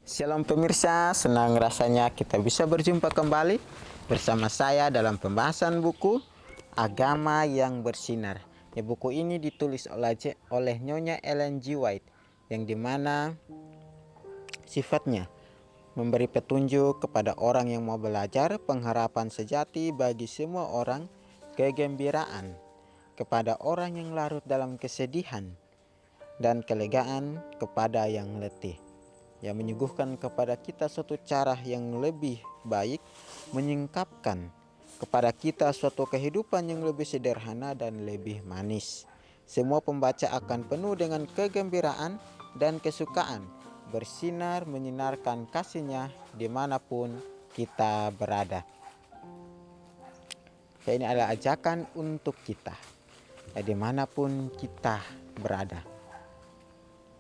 Shalom pemirsa, senang rasanya kita bisa berjumpa kembali bersama saya dalam pembahasan buku Agama yang Bersinar. Ya, buku ini ditulis oleh Nyonya Ellen G. White, yang dimana sifatnya memberi petunjuk kepada orang yang mau belajar, pengharapan sejati bagi semua orang, kegembiraan kepada orang yang larut dalam kesedihan, dan kelegaan kepada yang letih. Yang menyuguhkan kepada kita suatu cara yang lebih baik, menyingkapkan kepada kita suatu kehidupan yang lebih sederhana dan lebih manis. Semua pembaca akan penuh dengan kegembiraan dan kesukaan, bersinar menyinarkan kasihnya dimanapun kita berada. Ya, ini adalah ajakan untuk kita, ya, dimanapun kita berada.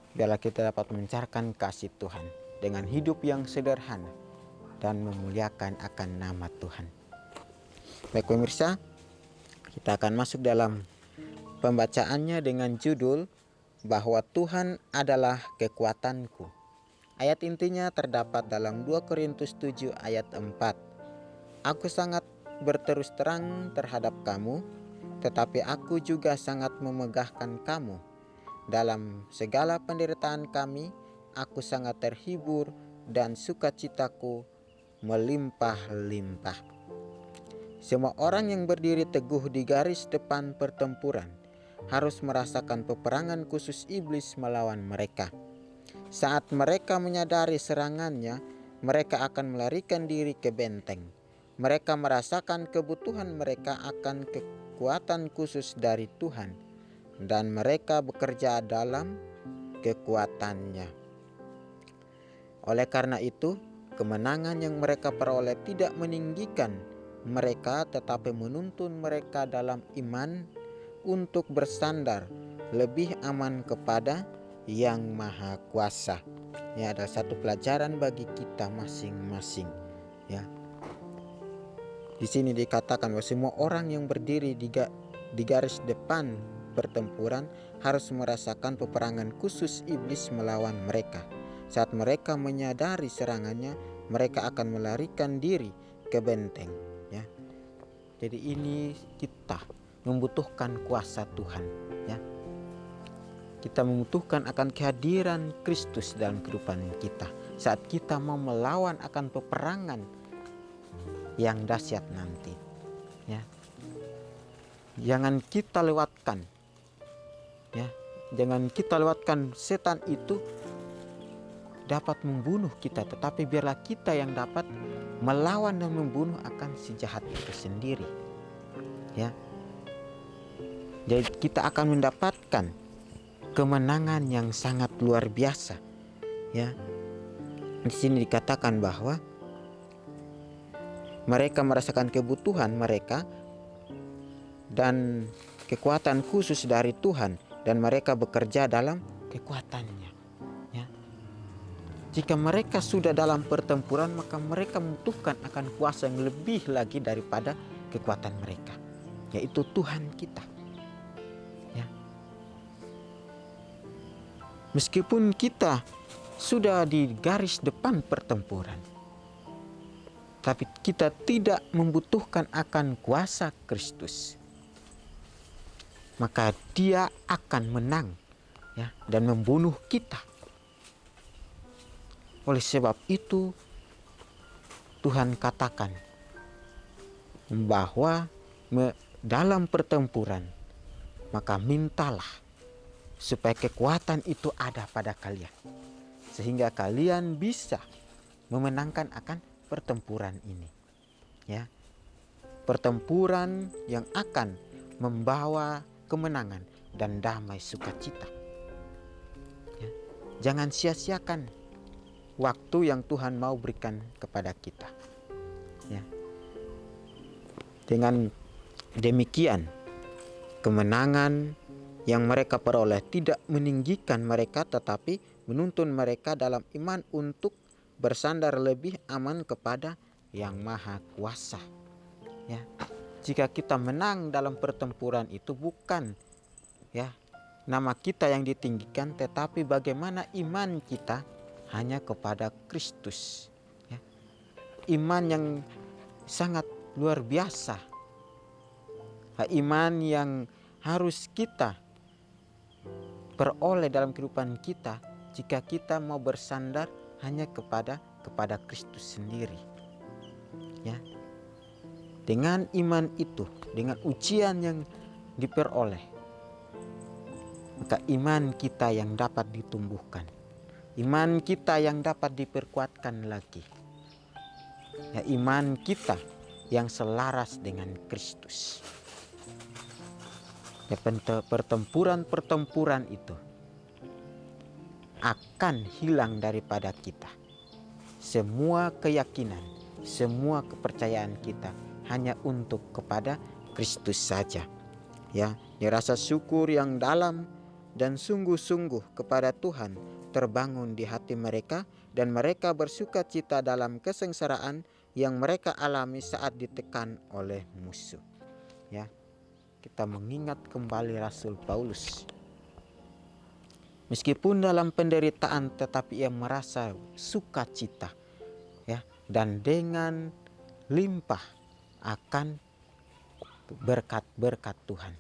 Biarlah kita dapat mencarkan kasih Tuhan dengan hidup yang sederhana dan memuliakan akan nama Tuhan. Baik pemirsa, kita akan masuk dalam pembacaannya dengan judul bahwa Tuhan adalah kekuatanku. Ayat intinya terdapat dalam 2 Korintus 7 ayat 4. Aku sangat berterus terang terhadap kamu, tetapi aku juga sangat memegahkan kamu. Dalam segala penderitaan kami, aku sangat terhibur dan sukacitaku melimpah-limpah. Semua orang yang berdiri teguh di garis depan pertempuran harus merasakan peperangan khusus iblis melawan mereka. Saat mereka menyadari serangannya, mereka akan melarikan diri ke benteng. Mereka merasakan kebutuhan mereka akan kekuatan khusus dari Tuhan, dan mereka bekerja dalam kekuatannya. Oleh karena itu, kemenangan yang mereka peroleh tidak meninggikan mereka, tetapi menuntun mereka dalam iman untuk bersandar lebih aman kepada Yang Maha Kuasa. Ini adalah satu pelajaran bagi kita masing-masing. Ya, di sini dikatakan bahwa semua orang yang berdiri di garis depan pertempuran harus merasakan peperangan khusus iblis melawan mereka. Saat mereka menyadari serangannya, mereka akan melarikan diri ke benteng. Ya, jadi ini kita membutuhkan kuasa Tuhan. Ya, kita membutuhkan akan kehadiran Kristus dalam kehidupan kita saat kita mau melawan akan peperangan yang dahsyat nanti. Ya, jangan kita lewatkan. Ya, jangan kita lewatkan setan itu dapat membunuh kita, tetapi biarlah kita yang dapat melawan dan membunuh akan si jahat itu sendiri. Ya, jadi kita akan mendapatkan kemenangan yang sangat luar biasa. Ya, di sini dikatakan bahwa mereka merasakan kebutuhan mereka dan kekuatan khusus dari Tuhan, dan mereka bekerja dalam kekuatannya. Ya, jika mereka sudah dalam pertempuran, maka mereka membutuhkan akan kuasa yang lebih lagi daripada kekuatan mereka, yaitu Tuhan kita. Ya, meskipun kita sudah di garis depan pertempuran, tapi kita tidak membutuhkan akan kuasa Kristus, maka Dia akan menang, ya, dan membunuh kita. Oleh sebab itu Tuhan katakan bahwa dalam pertempuran maka mintalah supaya kekuatan itu ada pada kalian, sehingga kalian bisa memenangkan akan pertempuran ini. Ya, pertempuran yang akan membawa kemenangan dan damai sukacita. Ya, jangan sia-siakan waktu yang Tuhan mau berikan kepada kita. Ya, dengan demikian kemenangan yang mereka peroleh tidak meninggikan mereka, tetapi menuntun mereka dalam iman untuk bersandar lebih aman kepada Yang Maha Kuasa. Ya, jika kita menang dalam pertempuran itu bukan, ya, nama kita yang ditinggikan, tetapi bagaimana iman kita hanya kepada Kristus. Ya. Iman yang sangat luar biasa. Iman yang harus kita peroleh dalam kehidupan kita jika kita mau bersandar hanya kepada Kristus sendiri. Ya. Dengan iman itu, dengan ujian yang diperoleh, maka iman kita yang dapat ditumbuhkan, iman kita yang dapat diperkuatkan lagi. Ya, iman kita yang selaras dengan Kristus. Ya, pertempuran itu akan hilang daripada kita. Semua keyakinan, semua kepercayaan kita hanya untuk kepada Kristus saja. Ya, rasa syukur yang dalam dan sungguh-sungguh kepada Tuhan terbangun di hati mereka, dan mereka bersuka cita dalam kesengsaraan yang mereka alami saat ditekan oleh musuh. Ya, kita mengingat kembali Rasul Paulus. Meskipun dalam penderitaan, tetapi ia merasa sukacita, ya, dan dengan limpah akan berkat-berkat Tuhan.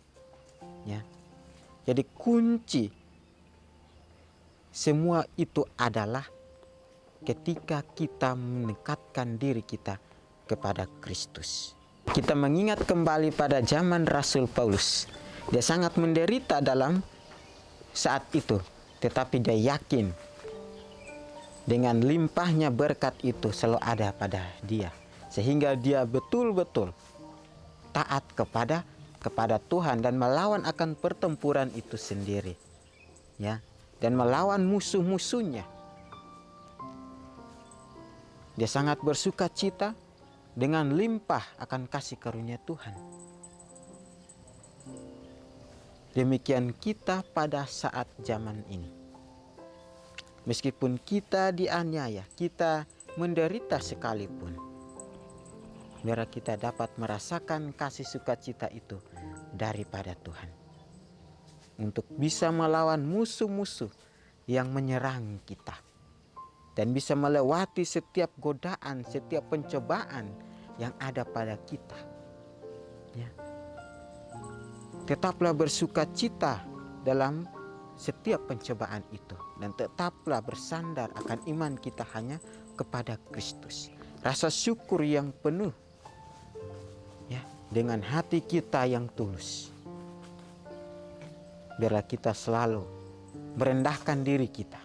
Ya, jadi kunci semua itu adalah ketika kita mendekatkan diri kita kepada Kristus. Kita mengingat kembali pada zaman Rasul Paulus. Dia sangat menderita dalam saat itu, tetapi dia yakin dengan limpahnya berkat itu selalu ada pada dia, sehingga dia betul-betul taat kepada Tuhan dan melawan akan pertempuran itu sendiri. Ya, dan melawan musuh-musuhnya. Dia sangat bersuka cita dengan limpah akan kasih karunia Tuhan. Demikian kita pada saat zaman ini. Meskipun kita dianiaya, kita menderita sekalipun, biar kita dapat merasakan kasih sukacita itu daripada Tuhan. Untuk bisa melawan musuh-musuh yang menyerang kita. Dan bisa melewati setiap godaan, setiap pencobaan yang ada pada kita. Ya. Tetaplah bersuka cita dalam setiap pencobaan itu. Dan tetaplah bersandar akan iman kita hanya kepada Kristus. Rasa syukur yang penuh, ya, dengan hati kita yang tulus. Biarlah kita selalu merendahkan diri kita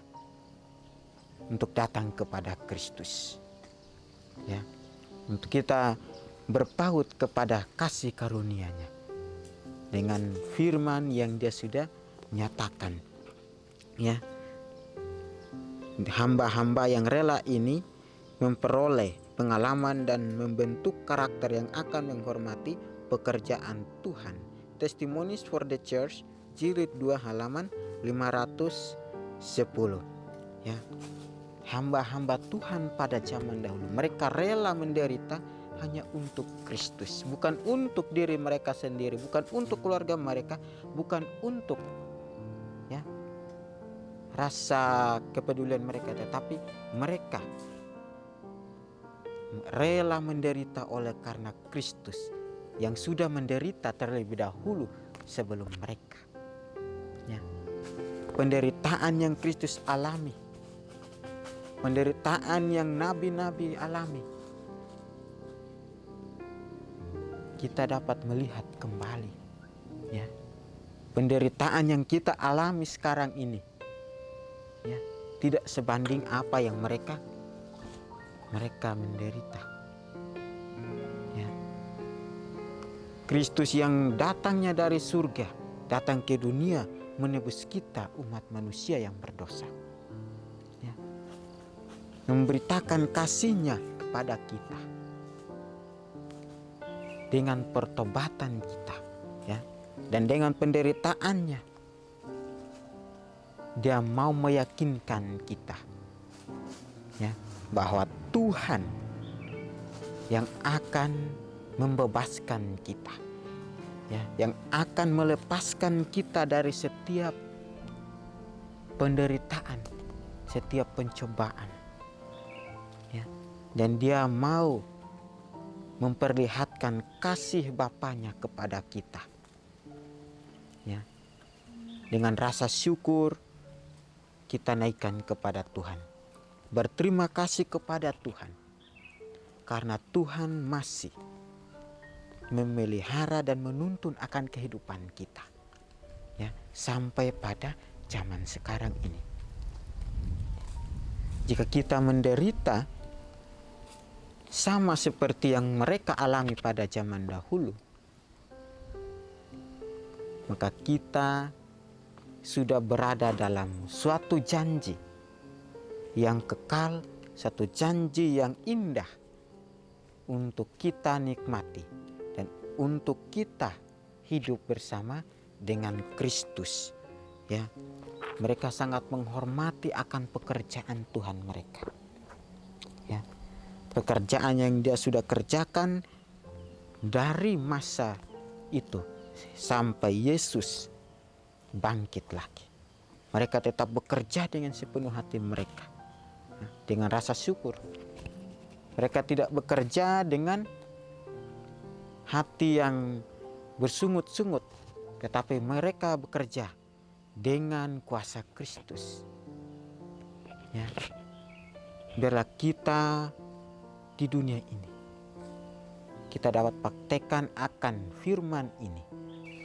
untuk datang kepada Kristus. Ya, untuk kita berpaut kepada kasih karunia-Nya dengan firman yang Dia sudah nyatakan. Ya, hamba-hamba yang rela ini memperoleh pengalaman dan membentuk karakter yang akan menghormati pekerjaan Tuhan. Testimonies for the Church, jilid 2 halaman 510. Ya, hamba-hamba Tuhan pada zaman dahulu, mereka rela menderita hanya untuk Kristus, bukan untuk diri mereka sendiri, bukan untuk keluarga mereka, bukan untuk, ya, rasa kepedulian mereka, tetapi mereka rela menderita oleh karena Kristus yang sudah menderita terlebih dahulu sebelum mereka. Ya. Penderitaan yang Kristus alami, penderitaan yang nabi-nabi alami, kita dapat melihat kembali. Ya. Penderitaan yang kita alami sekarang ini, ya, tidak sebanding apa yang mereka menderita. Ya. Kristus yang datangnya dari surga datang ke dunia menebus kita umat manusia yang berdosa. Ya. Memberitakan kasih-Nya kepada kita dengan pertobatan kita, ya, dan dengan penderitaannya Dia mau meyakinkan kita, ya, bahwa Tuhan yang akan membebaskan kita, ya, yang akan melepaskan kita dari setiap penderitaan, setiap pencobaan, ya. Dan dia mau memperlihatkan kasih Bapanya kepada kita, ya. Dengan rasa syukur kita naikkan kepada Tuhan, berterima kasih kepada Tuhan karena Tuhan masih memelihara dan menuntun akan kehidupan kita, ya, sampai pada zaman sekarang ini. Jika kita menderita sama seperti yang mereka alami pada zaman dahulu, maka kita sudah berada dalam suatu janji yang kekal, satu janji yang indah untuk kita nikmati dan untuk kita hidup bersama dengan Kristus, ya. Mereka sangat menghormati akan pekerjaan Tuhan mereka, ya. Pekerjaan yang dia sudah kerjakan dari masa itu sampai Yesus bangkit lagi. Mereka tetap bekerja dengan sepenuh hati mereka, dengan rasa syukur. Mereka tidak bekerja dengan hati yang bersungut-sungut, tetapi mereka bekerja dengan kuasa Kristus, ya. Biarlah kita di dunia ini kita dapat praktekkan akan firman ini,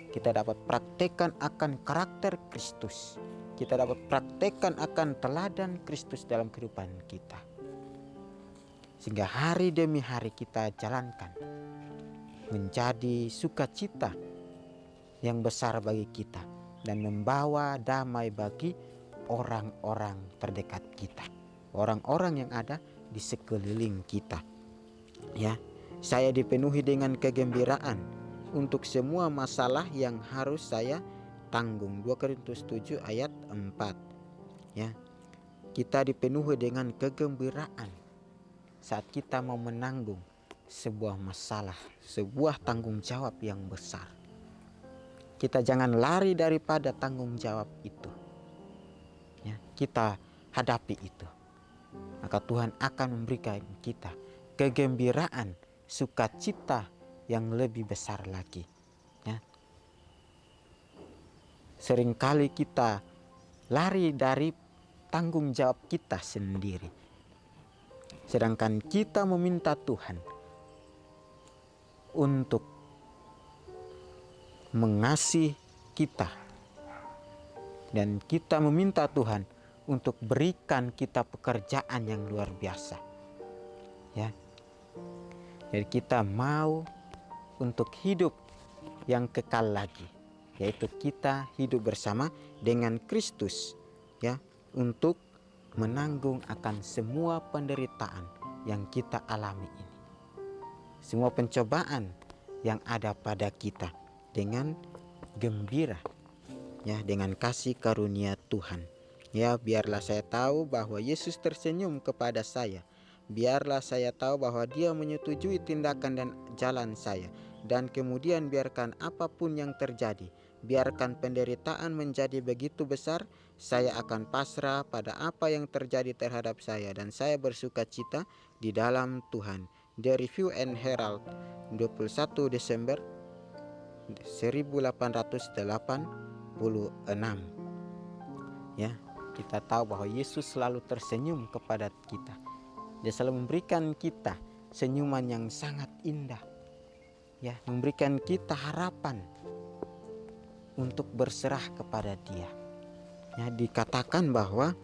kita dapat praktekkan akan karakter Kristus, kita dapat praktekkan akan teladan Kristus dalam kehidupan kita, sehingga hari demi hari kita jalankan menjadi sukacita yang besar bagi kita dan membawa damai bagi orang-orang terdekat kita, orang-orang yang ada di sekeliling kita, ya. Saya dipenuhi dengan kegembiraan untuk semua masalah yang harus saya tanggung. 2 Korintus 7 ayat 4, ya. Kita dipenuhi dengan kegembiraan saat kita mau menanggung sebuah masalah, sebuah tanggung jawab yang besar. Kita jangan lari daripada tanggung jawab itu, ya. Kita hadapi itu, maka Tuhan akan memberikan kita kegembiraan, sukacita yang lebih besar lagi, ya. Seringkali kita lari dari tanggung jawab kita sendiri, sedangkan kita meminta Tuhan untuk mengasihi kita, dan kita meminta Tuhan untuk berikan kita pekerjaan yang luar biasa, ya. Jadi kita mau untuk hidup yang kekal lagi, yaitu kita hidup bersama dengan Kristus, ya, untuk menanggung akan semua penderitaan yang kita alami ini, semua pencobaan yang ada pada kita dengan gembira, ya, dengan kasih karunia Tuhan. Ya, biarlah saya tahu bahwa Yesus tersenyum kepada saya. Biarlah saya tahu bahwa Dia menyetujui tindakan dan jalan saya. Dan kemudian biarkan apapun yang terjadi, biarkan penderitaan menjadi begitu besar, saya akan pasrah pada apa yang terjadi terhadap saya, dan saya bersuka cita di dalam Tuhan. The Review and Herald, 21 Desember 1886. Ya, kita tahu bahwa Yesus selalu tersenyum kepada kita. Dia selalu memberikan kita senyuman yang sangat indah, ya, memberikan kita harapan untuk berserah kepada Dia. Ya, dikatakan bahwa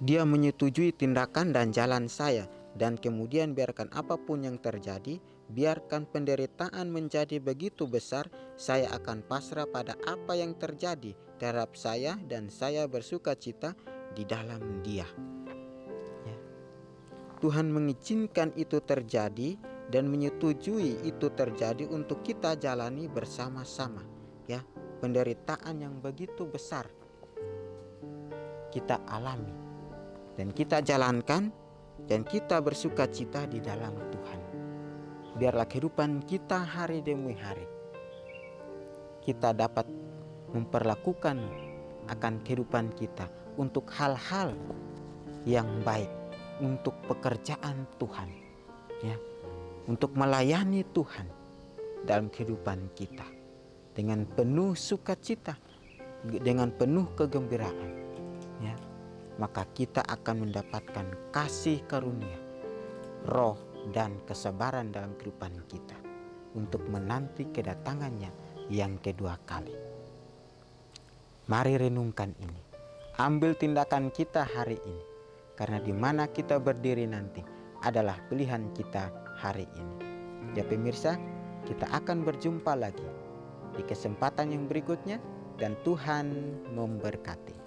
Dia menyetujui tindakan dan jalan saya, dan kemudian biarkan apapun yang terjadi, biarkan penderitaan menjadi begitu besar, saya akan pasrah pada apa yang terjadi terhadap saya, dan saya bersuka cita di dalam Dia. Tuhan mengizinkan itu terjadi dan menyetujui itu terjadi untuk kita jalani bersama-sama, ya. Penderitaan yang begitu besar kita alami dan kita jalankan, dan kita bersuka cita di dalam Tuhan. Biarlah kehidupan kita hari demi hari kita dapat memperlakukan akan kehidupan kita untuk hal-hal yang baik, untuk pekerjaan Tuhan, ya, untuk melayani Tuhan dalam kehidupan kita dengan penuh sukacita, dengan penuh kegembiraan, ya, maka kita akan mendapatkan kasih karunia, roh dan kesabaran dalam kehidupan kita untuk menanti kedatangannya yang kedua kali. Mari renungkan ini, ambil tindakan kita hari ini, karena di mana kita berdiri nanti adalah pilihan kita hari ini. Ya pemirsa, kita akan berjumpa lagi di kesempatan yang berikutnya, dan Tuhan memberkati.